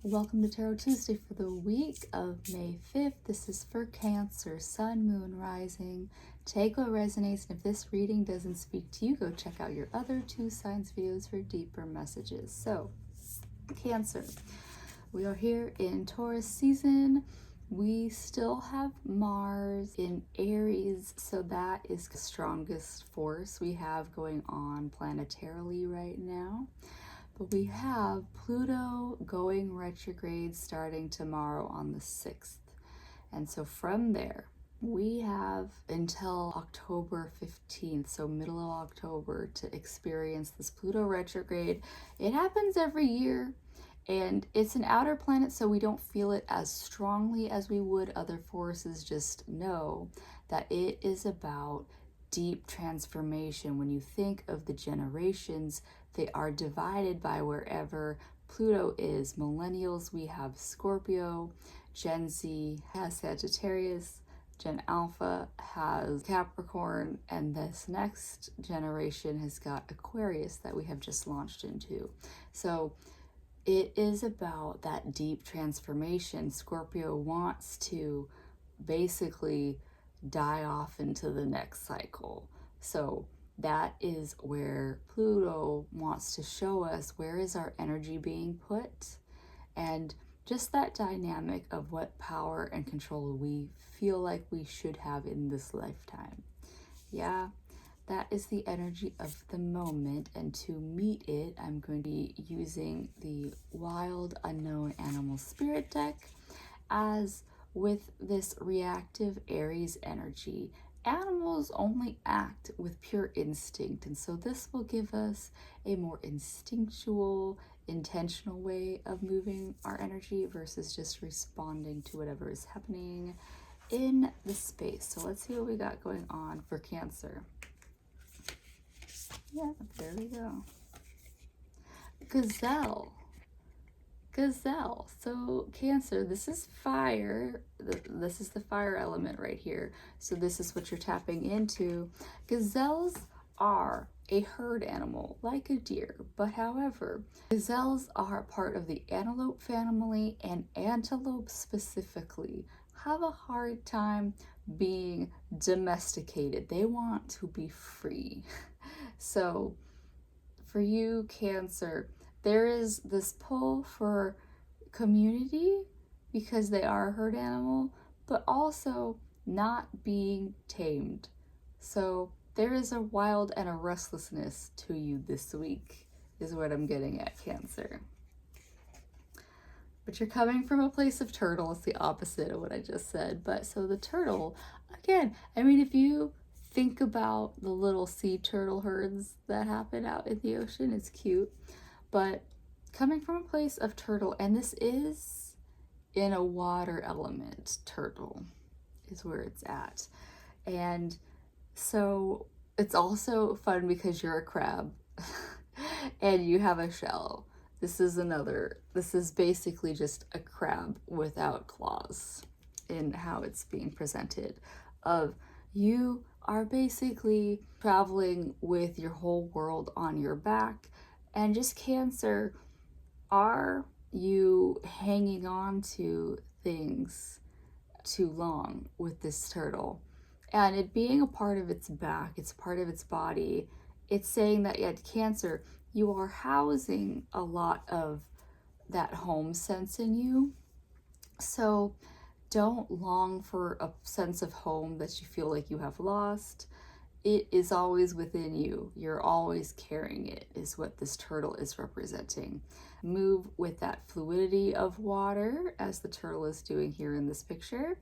Welcome to Tarot Tuesday for the week of May 5th. This is for Cancer, Sun, Moon, Rising. Take what resonates, and if this reading doesn't speak to you, go check out your other two signs videos for deeper messages. So, Cancer, we are here in Taurus season. We still have Mars in Aries, so that is the strongest force we have going on planetarily right now. But we have Pluto going retrograde starting tomorrow on the 6th. And so from there, we have until October 15th, so middle of October, to experience this Pluto retrograde. It happens every year, and it's an outer planet, so we don't feel it as strongly as we would other forces. Just know that it is about deep transformation. When you think of the generations, they are divided by wherever Pluto is. Millennials, we have Scorpio. Gen Z has Sagittarius. Gen Alpha has Capricorn. And this next generation has got Aquarius that we have just launched into. So it is about that deep transformation. Scorpio wants to basically die off into the next cycle. So that is where Pluto wants to show us where is our energy being put, and just that dynamic of what power and control we feel like we should have in this lifetime. Yeah, that is the energy of the moment, and to meet it, I'm going to be using the Wild Unknown Animal Spirit deck. As with this reactive Aries energy, animals only act with pure instinct, and so this will give us a more instinctual, intentional way of moving our energy versus just responding to whatever is happening in the space. So let's see what we got going on for Cancer. Yeah, there we go. Gazelle. So Cancer, this is fire. This is the fire element right here. So this is what you're tapping into. Gazelles are a herd animal like a deer, but however, gazelles are part of the antelope family, and antelopes specifically have a hard time being domesticated. They want to be free. So for you, Cancer, there is this pull for community because they are a herd animal, but also not being tamed. So there is a wild and a restlessness to you this week, is what I'm getting at, Cancer. But you're coming from a place of turtle. It's the opposite of what I just said. But so the turtle, again, I mean, if you think about the little sea turtle herds that happen out in the ocean, it's cute. But coming from a place of turtle, and this is in a water element, turtle is where it's at. And so it's also fun because you're a crab and you have a shell. This is basically just a crab without claws in how it's being presented. Of you are basically traveling with your whole world on your back. And just Cancer, are you hanging on to things too long with this turtle? And it being a part of its back, it's part of its body, it's saying that yet Cancer, you are housing a lot of that home sense in you. So don't long for a sense of home that you feel like you have lost. It is always within you. You're always carrying it, is what this turtle is representing. Move with that fluidity of water, as the turtle is doing here in this picture.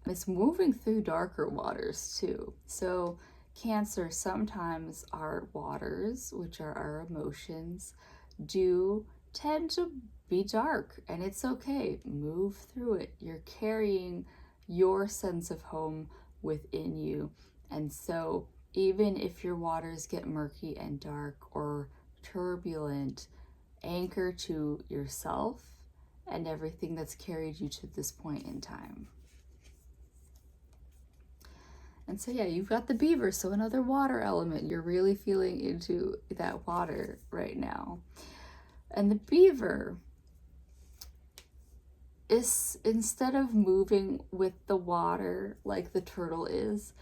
It's moving through darker waters too. So Cancer, sometimes our waters, which are our emotions, do tend to be dark, and it's okay. Move through it. You're carrying your sense of home within you. And so even if your waters get murky and dark or turbulent, anchor to yourself and everything that's carried you to this point in time. And so yeah, you've got the beaver, so another water element. You're really feeling into that water right now. And the beaver, is, instead of moving with the water like the turtle is,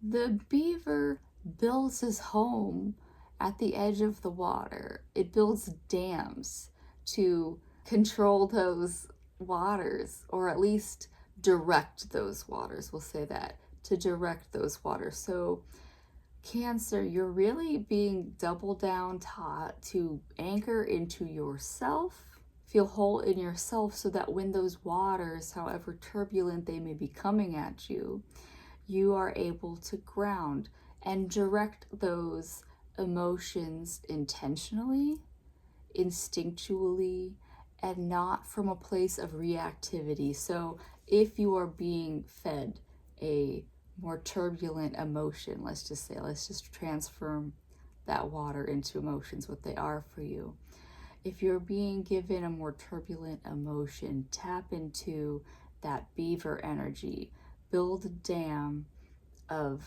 the beaver builds his home at the edge of the water. It builds dams to control those waters, or at least direct those waters. We'll say that, to direct those waters. So Cancer, you're really being double down taught to anchor into yourself, feel whole in yourself, so that when those waters, however turbulent they may be coming at you, you are able to ground and direct those emotions intentionally, instinctually, and not from a place of reactivity. So if you are being fed a more turbulent emotion, let's just transform that water into emotions, what they are for you. If you're being given a more turbulent emotion, tap into that beaver energy, build a dam of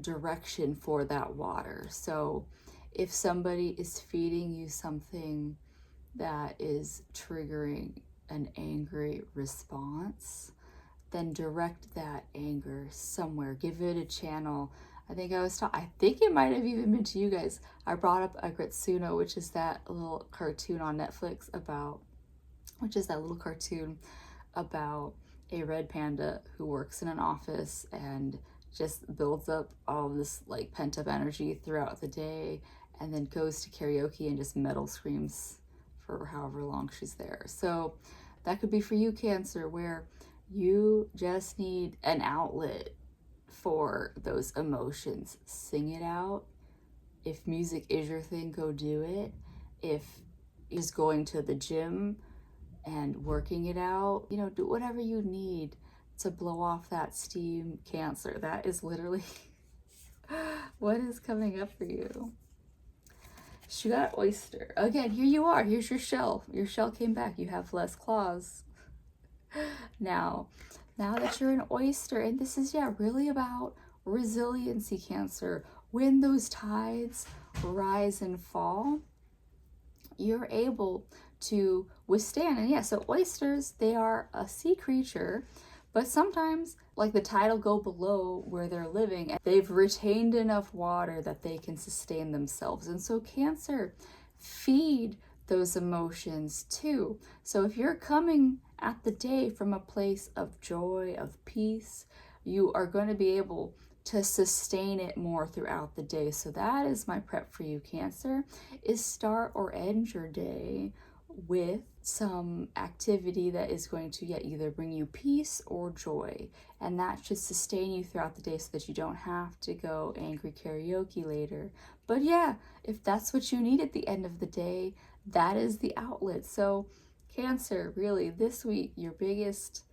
direction for that water. So if somebody is feeding you something that is triggering an angry response, then direct that anger somewhere. Give it a channel. I think it might have even been to you guys. I brought up Agretsuno, which is that little cartoon on Netflix about a red panda who works in an office and just builds up all this like pent up energy throughout the day, and then goes to karaoke and just metal screams for however long she's there. So that could be for you, Cancer, where you just need an outlet for those emotions. Sing it out. If music is your thing, go do it. If you're just going to the gym and working it out, do whatever you need to blow off that steam, Cancer. That is literally what is coming up for you. She got oyster. Again, here you are. Here's your shell. Your shell came back. You have less claws. Now that you're an oyster, and this is really about resiliency, Cancer. When those tides rise and fall, you're able to withstand. And so oysters, they are a sea creature, but sometimes like the tide will go below where they're living and they've retained enough water that they can sustain themselves. And so Cancer, feed those emotions too. So if you're coming at the day from a place of joy, of peace, you are going to be able to sustain it more throughout the day. So that is my prep for you, Cancer, is start or end your day with some activity that is going to either bring you peace or joy. And that should sustain you throughout the day so that you don't have to go angry karaoke later. But if that's what you need at the end of the day, that is the outlet. So Cancer, really this week, your biggest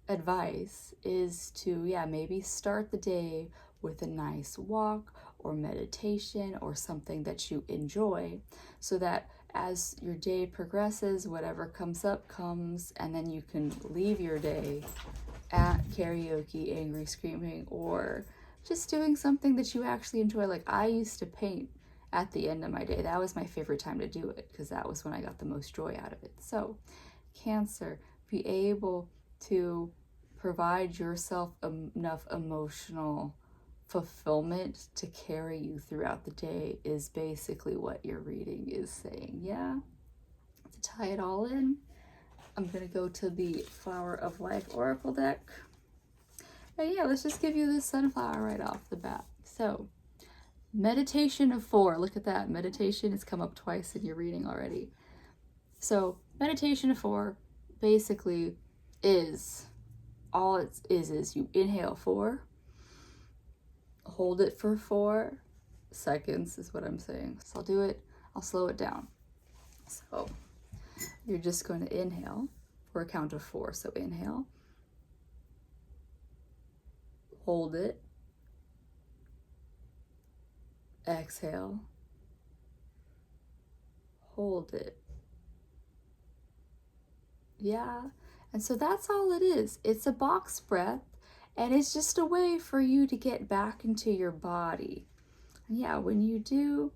advice is to maybe start the day with a nice walk or meditation or something that you enjoy, so that as your day progresses, whatever comes up comes, and then you can leave your day at karaoke, angry screaming, or just doing something that you actually enjoy. Like I used to paint at the end of my day. That was my favorite time to do it because that was when I got the most joy out of it. So Cancer, be able to provide yourself enough emotional fulfillment to carry you throughout the day is basically what your reading is saying. To tie it all in, I'm going to go to the Flower of Life Oracle deck. And let's just give you this sunflower right off the bat. So, meditation of 4. Look at that. Meditation has come up twice in your reading already. So, meditation of 4 basically is, all it is you inhale 4, hold it for 4 seconds is what I'm saying. So I'll slow it down. So you're just going to inhale for a count of 4. So inhale, hold it, exhale, hold it. And so that's all it is. It's a box breath, and it's just a way for you to get back into your body. And when you do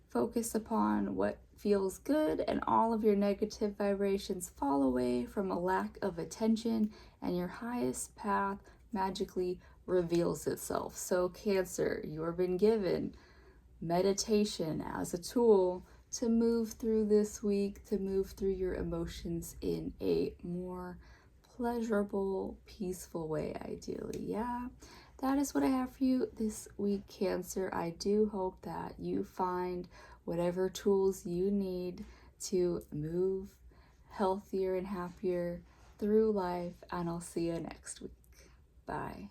focus upon what feels good and all of your negative vibrations fall away from a lack of attention, and your highest path magically reveals itself. So Cancer, you have been given meditation as a tool to move through this week, to move through your emotions in a more pleasurable, peaceful way, ideally. Yeah, that is what I have for you this week, Cancer. I do hope that you find whatever tools you need to move healthier and happier through life, and I'll see you next week. Bye.